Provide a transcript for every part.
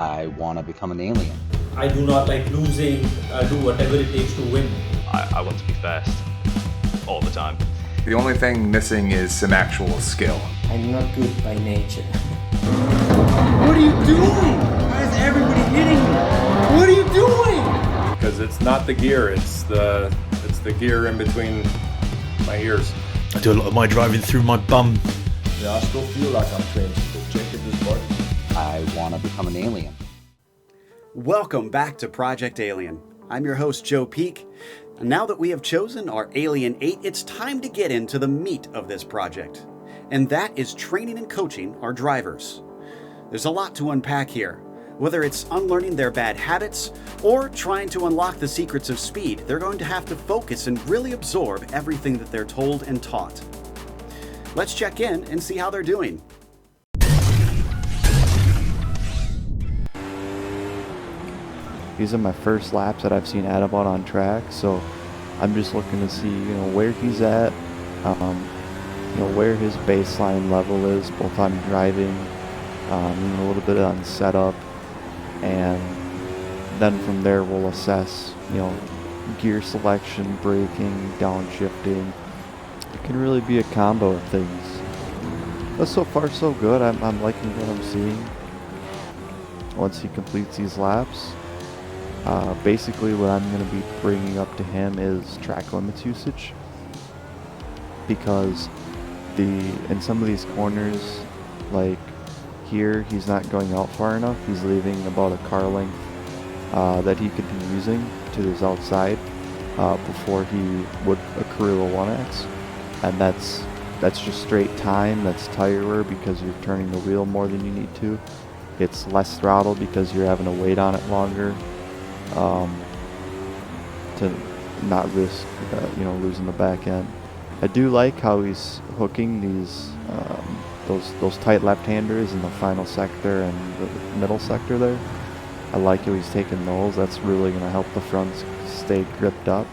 I want to become an alien. I do not like losing. I'll do whatever it takes to win. I want to be first all the time. The only thing missing is some actual skill. I'm not good by nature. What are you doing? Why is everybody hitting me? What are you doing? Because it's not the gear, it's the gear in between my ears. I do a lot of my driving through my bum. Yeah, I still feel like I'm trained to check this body. I want to become an alien. Welcome back to Project Alien. I'm your host, Joe Peak. And now that we have chosen our Alien 8, it's time to get into the meat of this project. And that is training and coaching our drivers. There's a lot to unpack here. Whether it's unlearning their bad habits or trying to unlock the secrets of speed, they're going to have to focus and really absorb everything that they're told and taught. Let's check in and see how they're doing. These are my first laps that I've seen Adam out on track, so I'm just looking to see, where he's at, where his baseline level is, both on driving, a little bit on setup, and then from there we'll assess, gear selection, braking, downshifting. It can really be a combo of things. But so far so good. I'm liking what I'm seeing. Once he completes these laps, basically what I'm going to be bringing up to him is track limits usage, because in some of these corners, like here, he's not going out far enough. He's leaving about a car length that he could be using to his outside before he would accrue a 1X, and that's just straight time. That's tire wear because you're turning the wheel more than you need to. It's less throttle because you're having to wait on it longer. To not risk, losing the back end. I do like how he's hooking these those tight left-handers in the final sector and the middle sector there. I like how he's taking those. That's really going to help the fronts stay gripped up.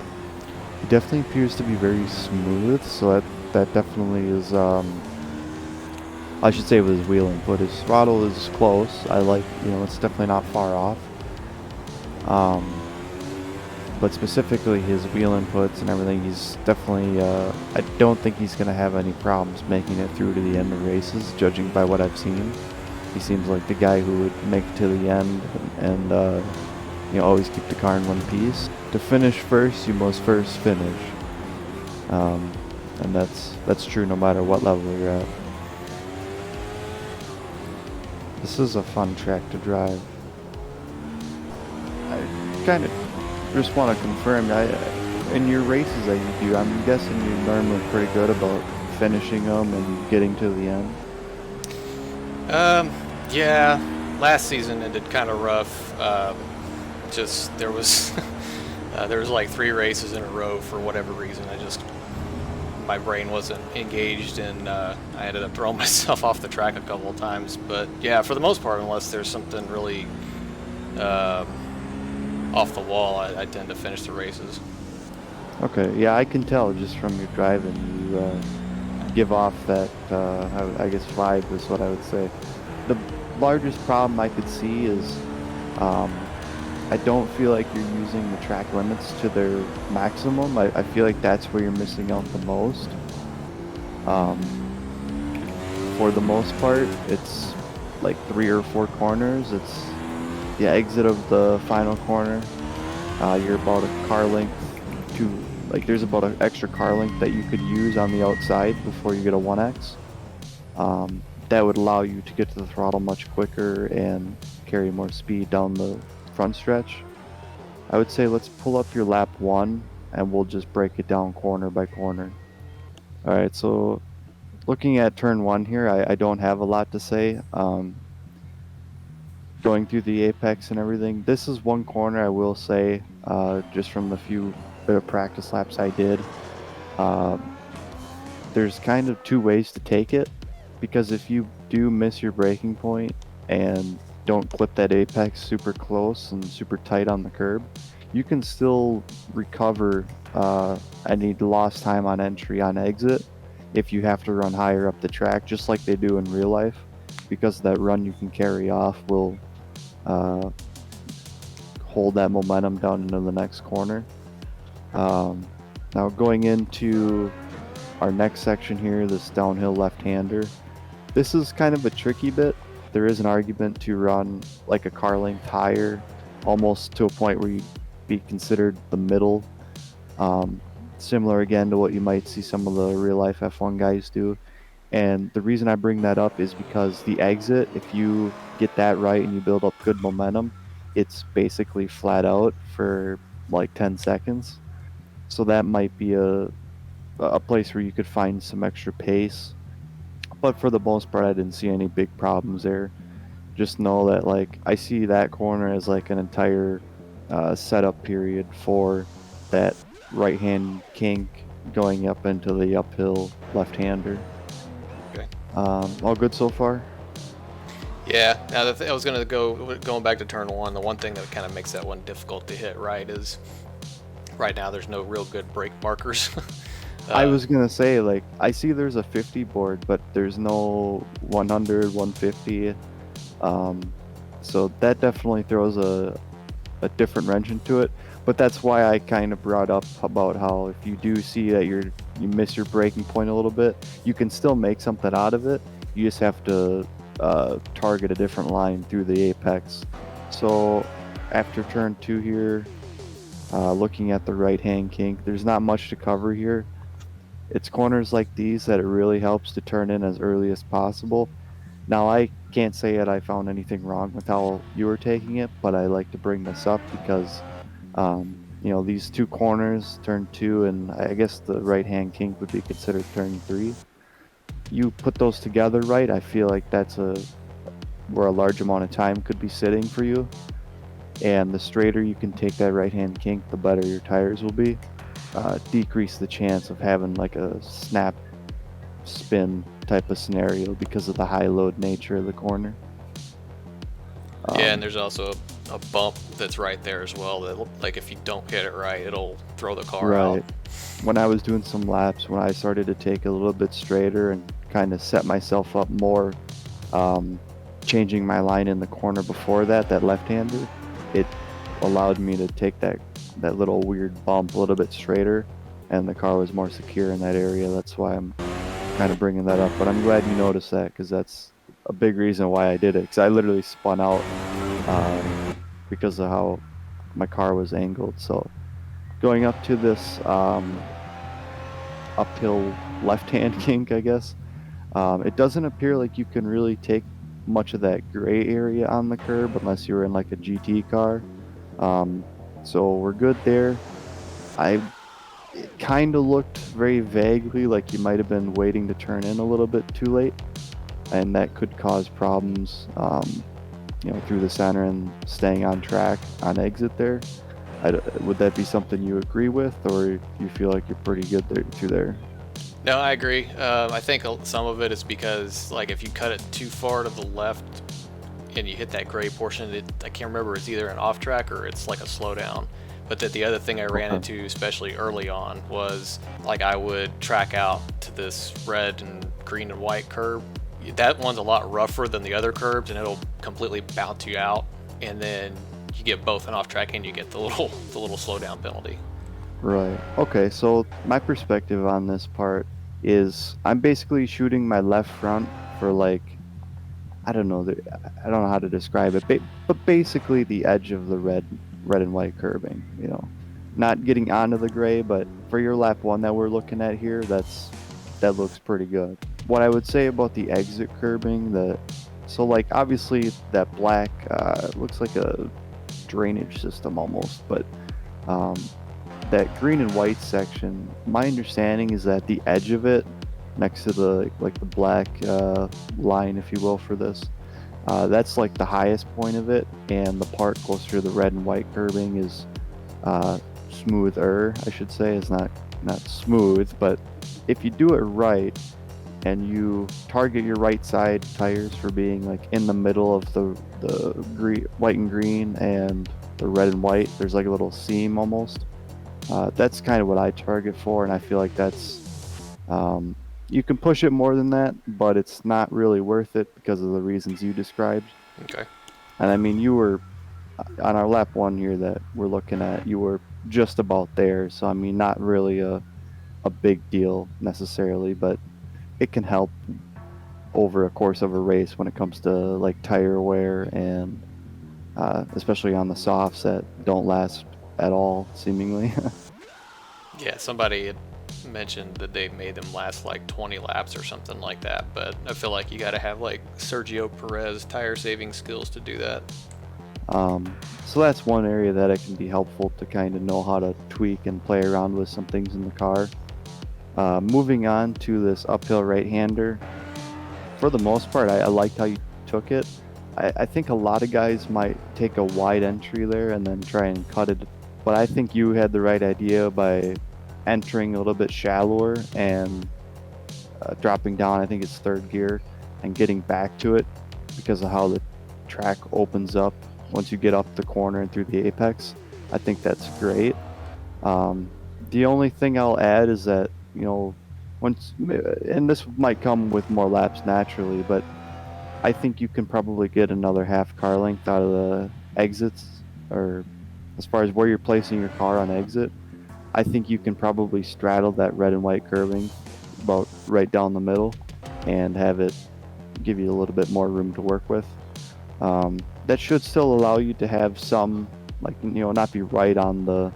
He definitely appears to be very smooth, so that definitely is. I should say with his wheel input, his throttle is close. I like, it's definitely not far off. But specifically his wheel inputs and everything, he's definitely, I don't think he's going to have any problems making it through to the end of races, judging by what I've seen. He seems like the guy who would make it to the end and always keep the car in one piece. To finish first, you must first finish. And that's true no matter what level you're at. This is a fun track to drive. I kind of just want to confirm, in your races that you do, I'm guessing you're normally pretty good about finishing them and getting to the end. Yeah, last season ended kind of rough. Just there was like 3 races in a row for whatever reason. My brain wasn't engaged, and I ended up throwing myself off the track a couple of times. But yeah, for the most part, unless there's something really off the wall, I tend to finish the races. Okay, yeah, I can tell just from your driving, you give off that, I guess, vibe is what I would say. The largest problem I could see is I don't feel like you're using the track limits to their maximum. I feel like that's where you're missing out the most. For the most part, it's like 3 or 4 corners. It's the exit of the final corner. You're about a car length there's about an extra car length that you could use on the outside before you get a 1X. That would allow you to get to the throttle much quicker and carry more speed down the front stretch. I would say let's pull up your lap 1 and we'll just break it down corner by corner. Alright, so looking at turn 1 here, I don't have a lot to say. Going through the apex and everything, this is one corner I will say, just from the few bit of practice laps I did, there's kind of 2 ways to take it, because if you do miss your braking point and don't clip that apex super close and super tight on the curb, you can still recover any lost time on entry on exit if you have to run higher up the track, just like they do in real life, because that run you can carry off will hold that momentum down into the next corner. Now going into our next section here, this downhill left-hander, this is kind of a tricky bit. There is an argument to run like a car length higher, almost to a point where you'd be considered the middle. Similar again to what you might see some of the real life F1 guys do. And the reason I bring that up is because the exit, if you get that right and you build up good momentum, it's basically flat out for like 10 seconds. So that might be a place where you could find some extra pace. But for the most part, I didn't see any big problems there. Just know that like I see that corner as like an entire setup period for that right hand kink going up into the uphill left-hander. Okay. All good so far? Yeah. Now I was going back to turn one. The one thing that kind of makes that one difficult to hit right is right now there's no real good brake markers. I was gonna say, like, I see there's a 50 board, but there's no 100, 150. So that definitely throws a different wrench into it. But that's why I kind of brought up about how if you do see that you miss your braking point a little bit, you can still make something out of it. You just have to target a different line through the apex. So after turn 2 here, looking at the right hand kink, there's not much to cover here. It's corners like these that it really helps to turn in as early as possible. Now I can't say that I found anything wrong with how you were taking it, but I like to bring this up because you know, these two corners, turn 2 and I guess the right hand kink would be considered turn 3. You put those together right, I feel like that's where a large amount of time could be sitting for you. And the straighter you can take that right hand kink, the better your tires will be. Decrease the chance of having like a snap spin type of scenario because of the high load nature of the corner. Yeah, and there's also a bump that's right there as well that, like, if you don't hit it right, it'll throw the car out. Right. When I was doing some laps, when I started to take a little bit straighter and kind of set myself up more, changing my line in the corner before that left-hander, it allowed me to take that little weird bump a little bit straighter, and the car was more secure in that area. That's why I'm kind of bringing that up. But I'm glad you noticed that, because that's a big reason why I did it, because I literally spun out because of how my car was angled. So going up to this uphill left-hand kink, I guess, it doesn't appear like you can really take much of that gray area on the curb unless you were in like a GT car. So we're good there. It kind of looked very vaguely like you might have been waiting to turn in a little bit too late, and that could cause problems, you know, through the center and staying on track on exit there. Would that be something you agree with, or you feel like you're pretty good through there? No, I agree. I think some of it is because, like, if you cut it too far to the left and you hit that gray portion, I can't remember, it's either an off track or it's like a slowdown. But that the other thing I ran into, especially early on, was like I would track out to this red and green and white curb. That one's a lot rougher than the other curbs, and it'll completely bounce you out. And then you get both an off track and you get the little slowdown penalty. Right. Okay, so my perspective on this part is I'm basically shooting my left front for, like, I don't know how to describe it, but basically the edge of the red and white curbing, you know. Not getting onto the gray, but for your lap 1 that we're looking at here, that looks pretty good. What I would say about the exit curbing, so like obviously that black looks like a drainage system almost, but that green and white section, my understanding is that the edge of it, next to the black line, if you will, for this, that's like the highest point of it, and the part closer to the red and white curbing is smoother, I should say. It's not smooth, but if you do it right and you target your right side tires for being like in the middle of the white and green and the red and white, there's like a little seam almost. That's kind of what I target for, and I feel like that's you can push it more than that, but it's not really worth it because of the reasons you described. Okay. And I mean, you were on our lap 1 here that we're looking at, you were just about there. So I mean, not really a big deal necessarily, but it can help over a course of a race when it comes to like tire wear and especially on the softs that don't last at all seemingly. Yeah, somebody had mentioned that they made them last like 20 laps or something like that, but I feel like you got to have like Sergio Perez tire saving skills to do that. So that's one area that it can be helpful to kind of know how to tweak and play around with some things in the car. Moving on to this uphill right-hander, for the most part, I liked how you took it. I think a lot of guys might take a wide entry there and then try and cut it, but I think you had the right idea by entering a little bit shallower and dropping down, I think it's third gear, and getting back to it because of how the track opens up once you get up the corner and through the apex. I think that's great. The only thing I'll add is that, you know, once, and this might come with more laps naturally, but I think you can probably get another half car length out of the exits, or as far as where you're placing your car on exit. I think you can probably straddle that red and white curbing about right down the middle and have it give you a little bit more room to work with. That should still allow you to have some, like, you know, not be right on the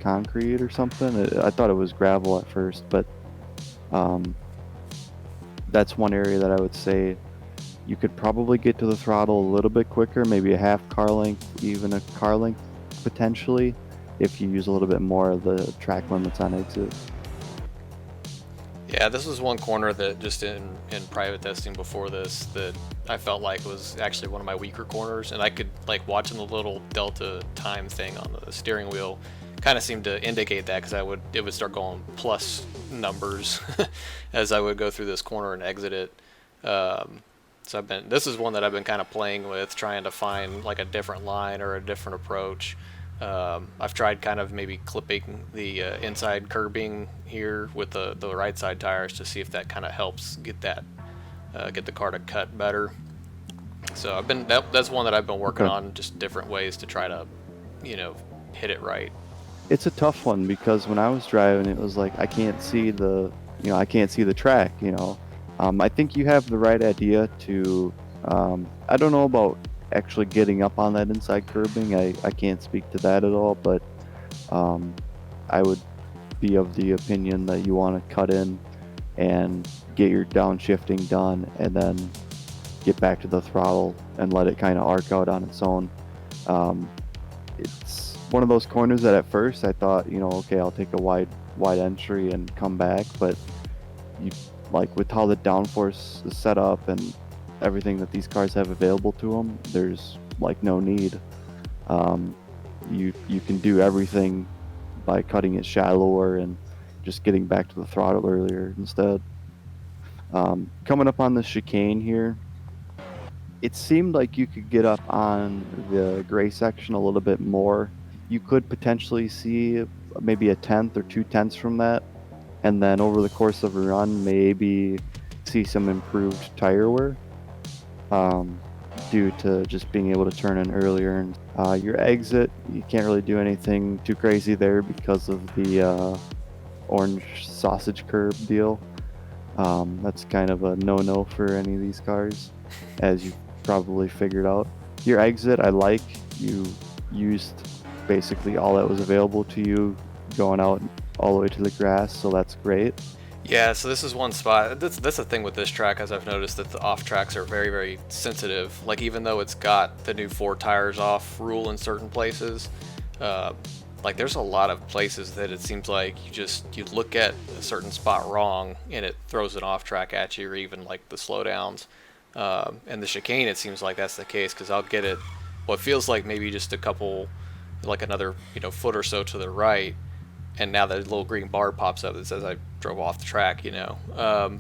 concrete or something. I thought it was gravel at first, but that's one area that I would say you could probably get to the throttle a little bit quicker, maybe a half car length, even a car length potentially, if you use a little bit more of the track limits on exit. Yeah, this was one corner that just in private testing before this that I felt like was actually one of my weaker corners, and I could, like, watching the little delta time thing on the steering wheel kind of seemed to indicate that, because it would start going plus numbers as I would go through this corner and exit it. So this is one that I've been kind of playing with, trying to find like a different line or a different approach. I've tried kind of maybe clipping the inside curbing here with the right side tires to see if that kind of helps get the car to cut better. So that's one that I've been working on, just different ways to try to, you know, hit it right. It's a tough one because when I was driving, it was like I can't see the track. You know, I think you have the right idea to. I don't know about actually getting up on that inside curbing. I can't speak to that at all, but I would be of the opinion that you want to cut in and get your downshifting done and then get back to the throttle and let it kind of arc out on its own. It's one of those corners that at first I thought, you know, okay, I'll take a wide entry and come back, but you, like, with how the downforce is set up and everything that these cars have available to them, there's like no need. You can do everything by cutting it shallower and just getting back to the throttle earlier instead. Coming up on the chicane here, it seemed like you could get up on the gray section a little bit more. You could potentially see maybe a tenth or 2/10 from that, and then over the course of a run maybe see some improved tire wear due to just being able to turn in earlier. And your exit, you can't really do anything too crazy there because of the orange sausage curb deal. That's kind of a no-no for any of these cars, as you probably figured out. Your exit, I like. You used basically all that was available to you going out all the way to the grass, so that's great. Yeah, so this is one spot. That's the thing with this track, as I've noticed, that the off tracks are very, very sensitive. Like, even though it's got the new 4 tires off rule in certain places, like, there's a lot of places that it seems like you look at a certain spot wrong and it throws an off track at you, or even like the slowdowns. And the chicane, it seems like that's the case, because I'll get it what feels like maybe just a couple, like another, you know, foot or so to the right, and now that little green bar pops up that says I drove off the track, you know.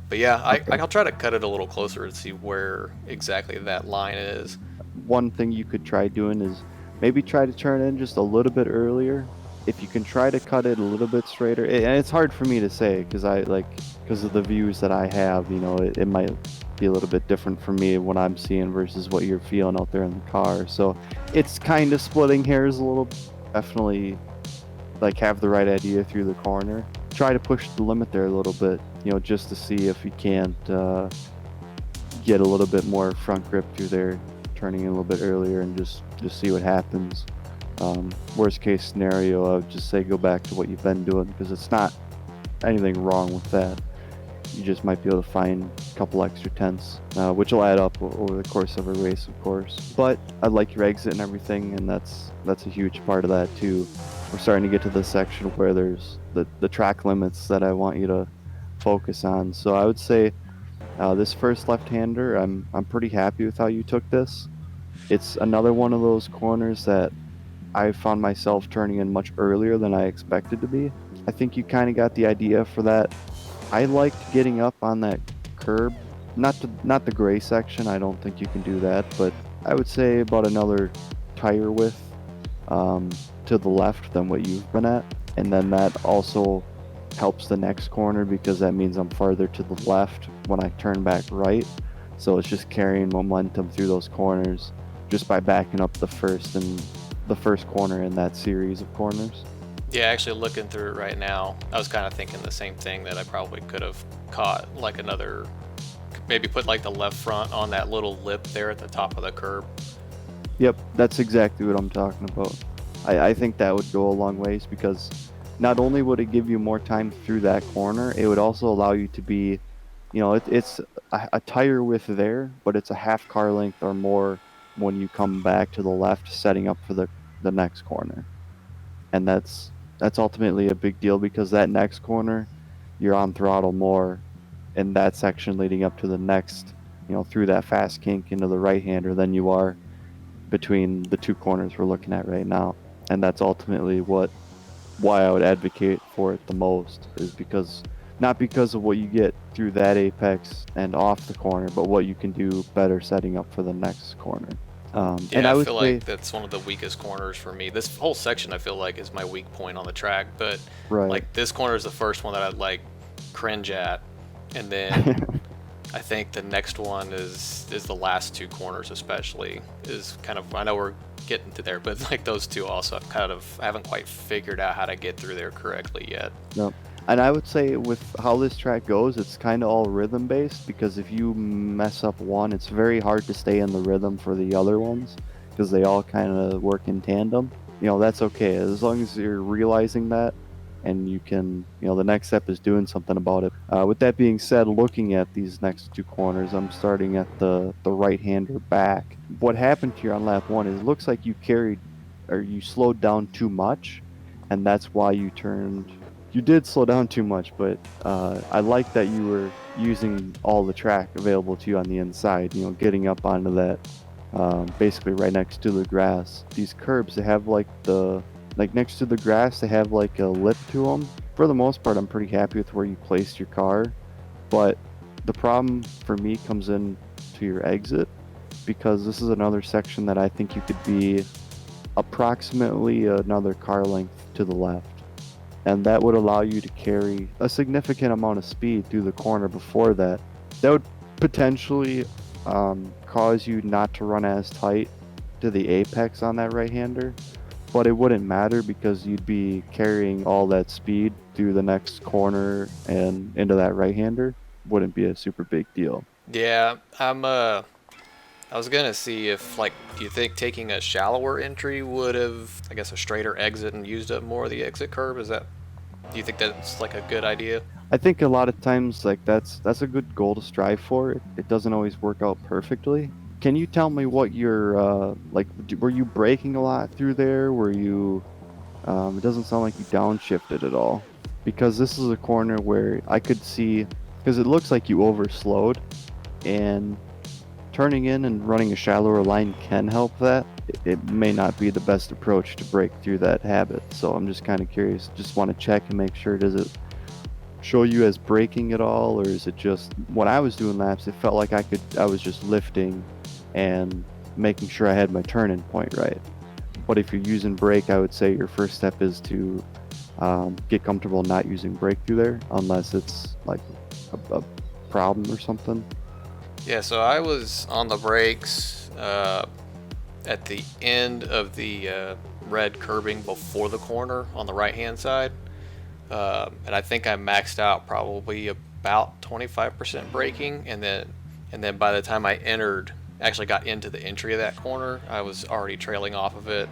But yeah, I'll try to cut it a little closer to see where exactly that line is. One thing you could try doing is maybe try to turn in just a little bit earlier if you can try to cut it a little bit straighter, and it's hard for me to say because because of the views that I have, it might be a little bit different for me what I'm seeing versus what you're feeling out there in the car. So it's kind of splitting hairs a little. Definitely like have the right idea through the corner. Try to push the limit there a little bit, just to see if you can't get a little bit more front grip through there, turning in a little bit earlier and just see what happens. Worst case scenario, I would just say go back to what you've been doing because it's not anything wrong with that. You just might be able to find a couple extra tenths, which will add up over the course of a race, of course. But I like your exit and everything, and that's a huge part of that too. We're starting to get to the section where there's the track limits that I want you to focus on. So I would say this first left-hander, I'm pretty happy with how you took this. It's another one of those corners that I found myself turning in much earlier than I expected to be. I think you kind of got the idea for that. I liked getting up on that curb, not the gray section. I don't think you can do that, but I would say about another tire width to the left than what you've been at, and then that also helps the next corner because that means I'm farther to the left when I turn back right. So it's just carrying momentum through those corners just by backing up the first corner in that series of corners. Yeah, actually looking through it right now, I was kind of thinking the same thing, that I probably could have caught like another, maybe put like the left front on that little lip there at the top of the curb. Yep, that's exactly what I'm talking about. I think that would go a long ways because not only would it give you more time through that corner, it would also allow you to be, it's a tire width there, but it's a half car length or more when you come back to the left, setting up for the next corner. And that's ultimately a big deal because that next corner, you're on throttle more in that section leading up to the next, through that fast kink into the right-hander than you are between the two corners we're looking at right now. And that's ultimately why I would advocate for it the most, is because not because of what you get through that apex and off the corner, but what you can do better setting up for the next corner. And I feel like that's one of the weakest corners for me. This whole section I feel like is my weak point on the track, but like this corner is the first one that I'd like cringe at, and then I think the next one is the last two corners especially is kind of, I know we're getting to there, but like those two also I haven't quite figured out how to get through there correctly yet. No. And I would say with how this track goes, it's kind of all rhythm based because if you mess up one, it's very hard to stay in the rhythm for the other ones because they all kind of work in tandem. That's okay as long as you're realizing that and you can, the next step is doing something about it. With that being said, looking at these next two corners, I'm starting at the right-hander back. What happened here on lap one is it looks like you slowed down too much, and that's why you turned. You did slow down too much, but I like that you were using all the track available to you on the inside, getting up onto that, basically right next to the grass. These curbs, they have next to the grass, they have like a lip to them. For the most part, I'm pretty happy with where you placed your car, but the problem for me comes in to your exit, because this is another section that I think you could be approximately another car length to the left. And that would allow you to carry a significant amount of speed through the corner before that. That would potentially cause you not to run as tight to the apex on that right-hander, but it wouldn't matter because you'd be carrying all that speed through the next corner and into that right-hander. Wouldn't be a super big deal. Yeah, I was gonna see if, do you think taking a shallower entry would have, I guess, a straighter exit and used up more of the exit curve? Do you think that's like a good idea? I think a lot of times, that's a good goal to strive for. It doesn't always work out perfectly. Can you tell me what your, were you braking a lot through there? Were you, it doesn't sound like you downshifted at all. Because this is a corner where I could see, because it looks like you overslowed, and turning in and running a shallower line can help that. It may not be the best approach to break through that habit. So I'm just kind of curious. Just want to check and make sure, does it show you as braking at all, or is it just, when I was doing laps, it felt like I was just lifting and making sure I had my turn-in point right. But if you're using brake, I would say your first step is to get comfortable not using brake through there, unless it's like a problem or something. Yeah, so I was on the brakes at the end of the red curbing before the corner on the right hand side, and I think I maxed out probably about 25% braking, and then by the time I actually got into the entry of that corner, I was already trailing off of it.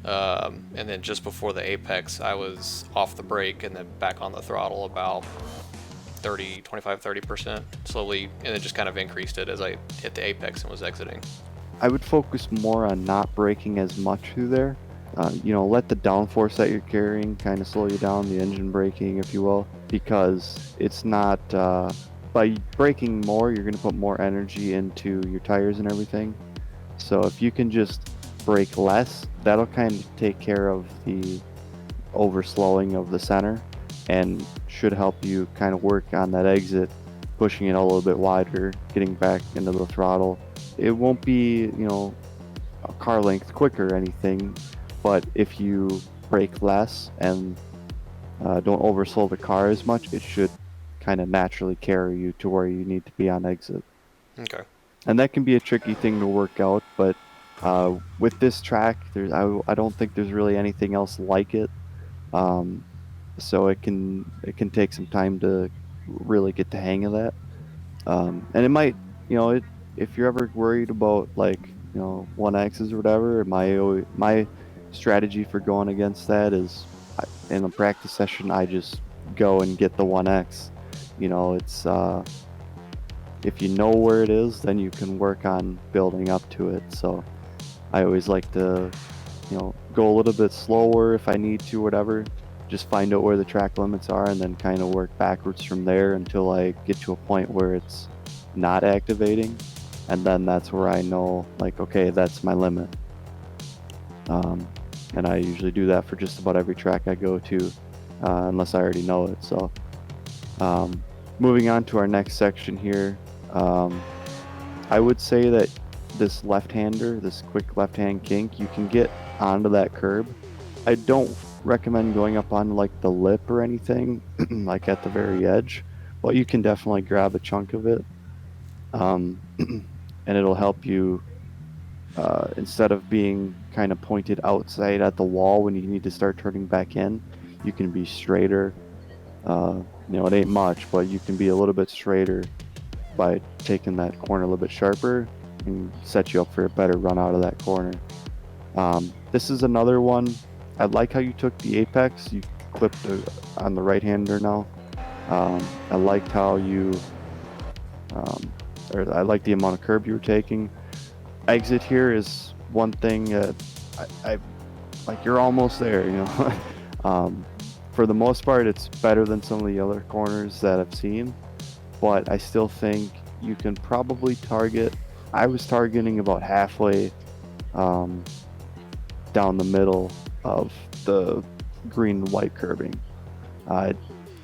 And then just before the apex, I was off the brake and then back on the throttle about 30% slowly, and then just kind of increased it as I hit the apex and was exiting. I would focus more on not braking as much through there. Let the downforce that you're carrying kind of slow you down, the engine braking, if you will, because it's not, by braking more, you're going to put more energy into your tires and everything. So if you can just brake less, that'll kind of take care of the overslowing of the center and should help you kind of work on that exit, pushing it a little bit wider, getting back into the throttle. It won't be, a car length quicker or anything, but if you brake less and don't overslow the car as much, it should kind of naturally carry you to where you need to be on exit. Okay. And that can be a tricky thing to work out, but with this track, I don't think there's really anything else like it. So it can take some time to really get the hang of that. And it might, if you're ever worried about 1X's or whatever, my strategy for going against that is in a practice session, I just go and get the 1X. It's if you know where it is, then you can work on building up to it. So I always like to, go a little bit slower if I need to, whatever. Just find out where the track limits are and then kind of work backwards from there until I get to a point where it's not activating. And then that's where I know, okay, that's my limit. And I usually do that for just about every track I go to, unless I already know it. So moving on to our next section here, I would say that this left-hander, this quick left-hand kink, you can get onto that curb. I don't recommend going up on the lip or anything, at the very edge, but you can definitely grab a chunk of it, and it'll help you, instead of being kind of pointed outside at the wall when you need to start turning back in, you can be straighter. It ain't much, but you can be a little bit straighter by taking that corner a little bit sharper and set you up for a better run out of that corner. This is another one. I like how you took the apex. You clipped on the right-hander now. I liked how you, I like the amount of curb you were taking. Exit here is one thing I like. You're almost there, For the most part, it's better than some of the other corners that I've seen, but I still think you can probably target. I was targeting about halfway down the middle of the green and white curbing.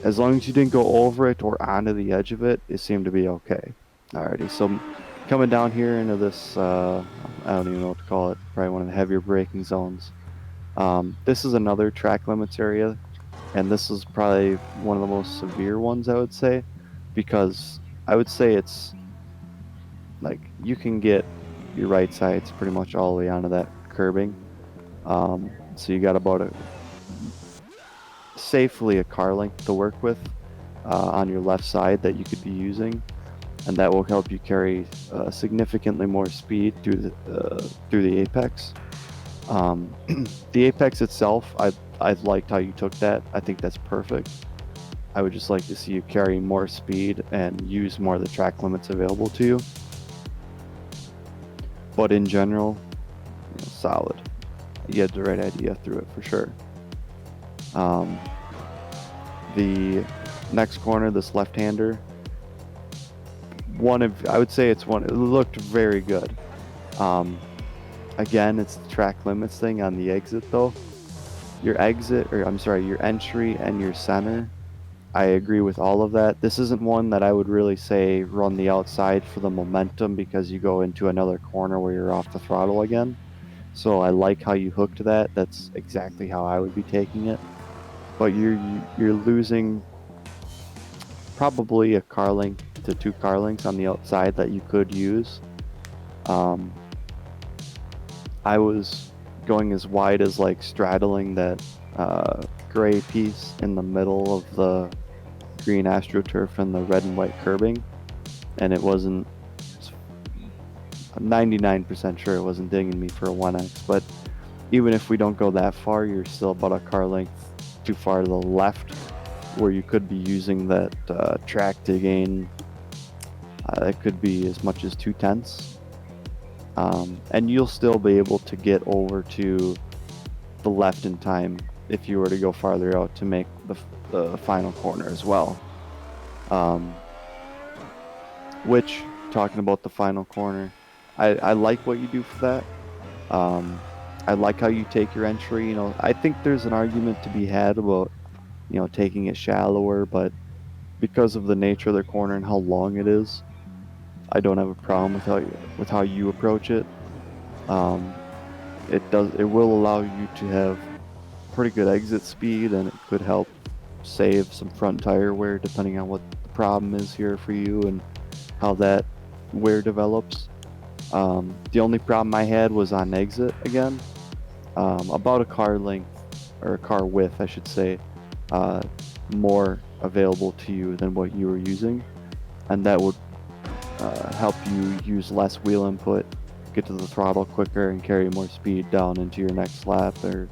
As long as you didn't go over it or onto the edge of it, it seemed to be okay. Alrighty, so coming down here into this, I don't even know what to call it, probably one of the heavier braking zones. This is another track limits area, and this is probably one of the most severe ones, I would say, because I would say it's you can get your right sides pretty much all the way onto that curbing. So you got about safely a car length to work with on your left side that you could be using, and that will help you carry significantly more speed through the apex. The apex itself, I liked how you took that. I think that's perfect. I would just like to see you carry more speed and use more of the track limits available to you. But in general, solid. You had the right idea through it for sure. The next corner, this left-hander, I would say it looked very good. Again, it's the track limits thing on the exit though. Your entry and your center, I agree with all of that. This isn't one that I would really say run the outside for the momentum because you go into another corner where you're off the throttle again. So I like how you hooked that. That's exactly how I would be taking it. But you're losing probably a car length to 2 car lengths on the outside that you could use. I was going as wide as like straddling that gray piece in the middle of the green AstroTurf and the red and white curbing, and it wasn't. I'm 99% sure it wasn't dinging me for a 1x, but even if we don't go that far, you're still about a car length too far to the left, where you could be using that track to gain. It could be as much as 2/10, and you'll still be able to get over to the left in time if you were to go farther out to make the final corner as well. Which, talking about the final corner, I like what you do for that. I like how you take your entry. You know, I think there's an argument to be had about, you know, taking it shallower, but because of the nature of the corner and how long it is, I don't have a problem with how you approach it. It will allow you to have pretty good exit speed, and it could help save some front tire wear depending on what the problem is here for you and how that wear develops. The only problem I had was on exit again. About a car length, or a car width, I should say, more available to you than what you were using, and that would help you use less wheel input, get to the throttle quicker, and carry more speed down into your next lap. Or,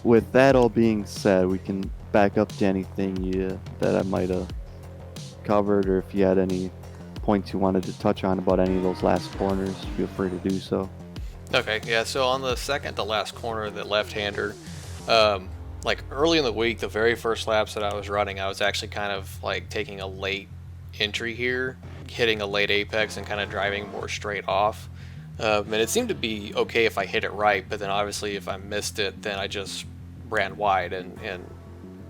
with that all being said, we can back up to anything that I might have covered, or if you had any points you wanted to touch on about any of those last corners, feel free to do so. Okay, yeah, so on the second to last corner, the left-hander, like early in the week, the very first laps that I was running, I was actually kind of like taking a late entry here, hitting a late apex and kind of driving more straight off. And it seemed to be okay if I hit it right, but then obviously if I missed it, then I just ran wide and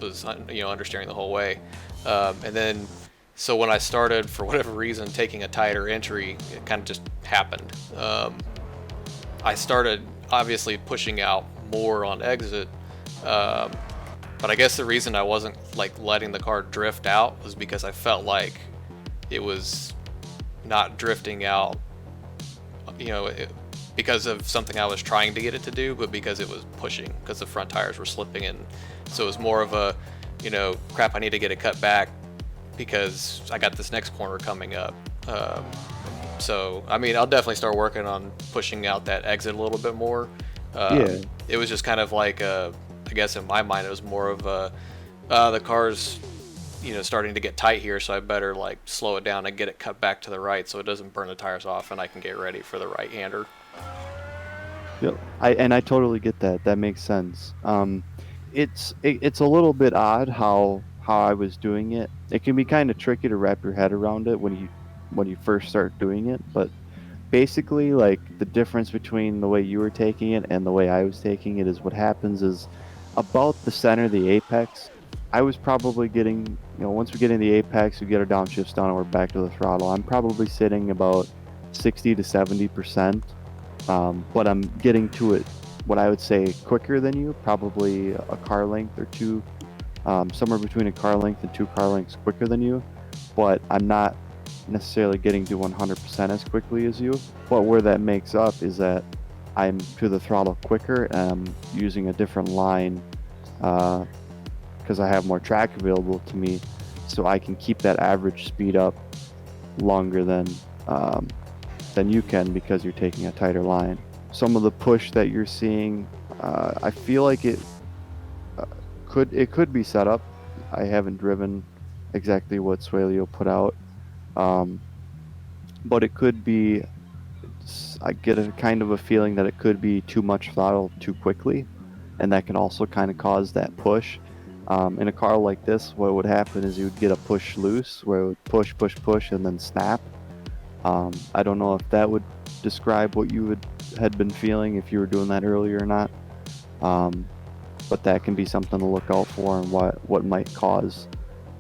was, you know, understeering the whole way. And then, so when I started, for whatever reason, taking a tighter entry, it kind of just happened. I started obviously pushing out more on exit, but I guess the reason I wasn't like letting the car drift out was because I felt like it was not drifting out, you know, because of something I was trying to get it to do, but because it was pushing, because the front tires were slipping, and so it was more of a, you know, crap, I need to get it cut back because I got this next corner coming up. So, I mean, I'll definitely start working on pushing out that exit a little bit more. Yeah. It was just kind of like, I guess in my mind, it was more of the car's, you know, starting to get tight here, so I better like slow it down and get it cut back to the right so it doesn't burn the tires off and I can get ready for the right-hander. Yep. I totally get that. That makes sense. It's a little bit odd how I was doing it. It can be kind of tricky to wrap your head around it when you first start doing it, but basically, like, the difference between the way you were taking it and the way I was taking it is what happens is about the center of the apex, I was probably getting, you know, once we get in the apex, we get our downshifts down and we're back to the throttle. I'm probably sitting about 60 to 70%, but I'm getting to it, what I would say, quicker than you, probably a car length or two, somewhere between a car length and 2 car lengths quicker than you, but I'm not necessarily getting to 100% as quickly as you. But where that makes up is that I'm to the throttle quicker and I'm using a different line because I have more track available to me, so I can keep that average speed up longer than you can because you're taking a tighter line. Some of the push that you're seeing, I feel like it could be set up. I haven't driven exactly what Suelio put out, but it could be. I get a kind of a feeling that it could be too much throttle too quickly, and that can also kind of cause that push. In a car like this, what would happen is you would get a push loose, where it would push, and then snap. I don't know if that would describe what you had been feeling if you were doing that earlier or not. But that can be something to look out for, and what might cause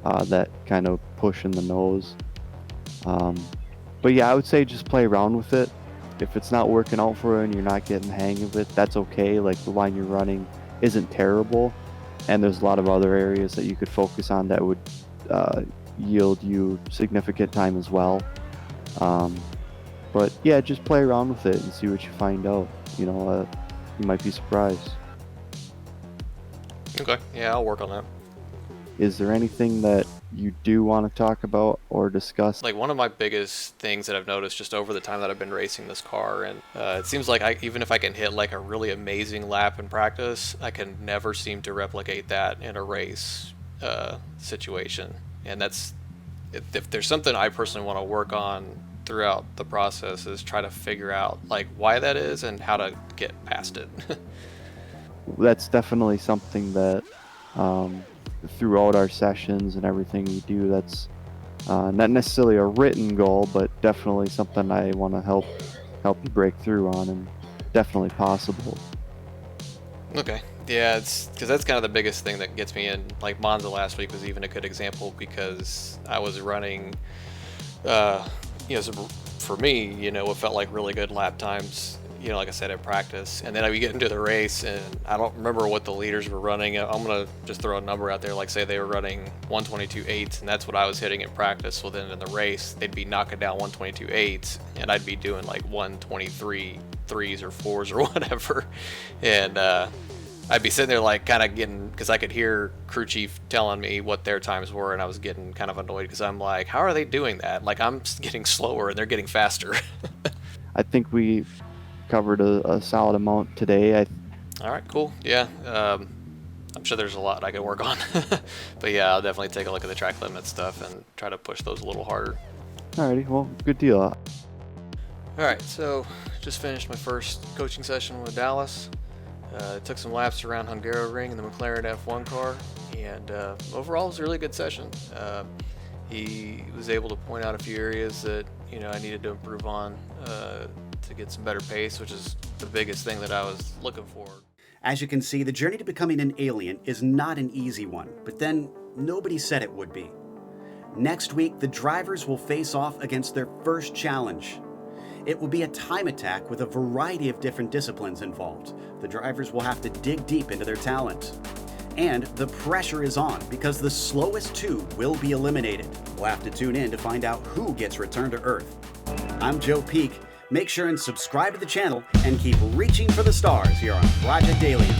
that kind of push in the nose. But yeah, I would say just play around with it. if it's not working out for you and you're not getting the hang of it, that's okay. Like, the line you're running isn't terrible, and there's a lot of other areas that you could focus on that would yield you significant time as well. But yeah, just play around with it and see what you find out. You know, you might be surprised. Okay, yeah, I'll work on that. Is there anything that you do want to talk about or discuss? Like, one of my biggest things that I've noticed just over the time that I've been racing this car, and it seems like even if I can hit like a really amazing lap in practice, I can never seem to replicate that in a race situation. And that's, if there's something I personally want to work on throughout the process, is try to figure out like why that is and how to get past it. That's definitely something that throughout our sessions and everything we do, that's not necessarily a written goal, but definitely something I want to help you break through on, and definitely possible. Okay, yeah, it's because that's kind of the biggest thing that gets me in. Like, Monza last week was even a good example, because I was running so for me, it felt like really good lap times, like I said, at practice. And then I would get into the race, and I don't remember what the leaders were running. I'm going to just throw a number out there, like say they were running 122.8s, and that's what I was hitting in practice. Well, then in the race, they'd be knocking down 122.8s, and I'd be doing like 123 3s or 4s or whatever. And I'd be sitting there like kind of getting, because I could hear crew chief telling me what their times were, and I was getting kind of annoyed, because I'm like, how are they doing that? Like, I'm getting slower and they're getting faster. I think we covered a solid amount today. All right, cool. Yeah, I'm sure there's a lot I can work on. But yeah, I'll definitely take a look at the track limit stuff and try to push those a little harder. Alrighty, well, good deal. All right, so just finished my first coaching session with Dallas. Took some laps around Hungaroring in the McLaren F1 car, and overall it was a really good session. He was able to point out a few areas that I needed to improve on to get some better pace, which is the biggest thing that I was looking for. As you can see, the journey to becoming an alien is not an easy one, but then nobody said it would be. Next week, the drivers will face off against their first challenge. It will be a time attack with a variety of different disciplines involved. The drivers will have to dig deep into their talent. And the pressure is on, because the slowest two will be eliminated. We'll have to tune in to find out who gets returned to Earth. I'm Joe Peak. Make sure and subscribe to the channel and keep reaching for the stars here on Project Alien.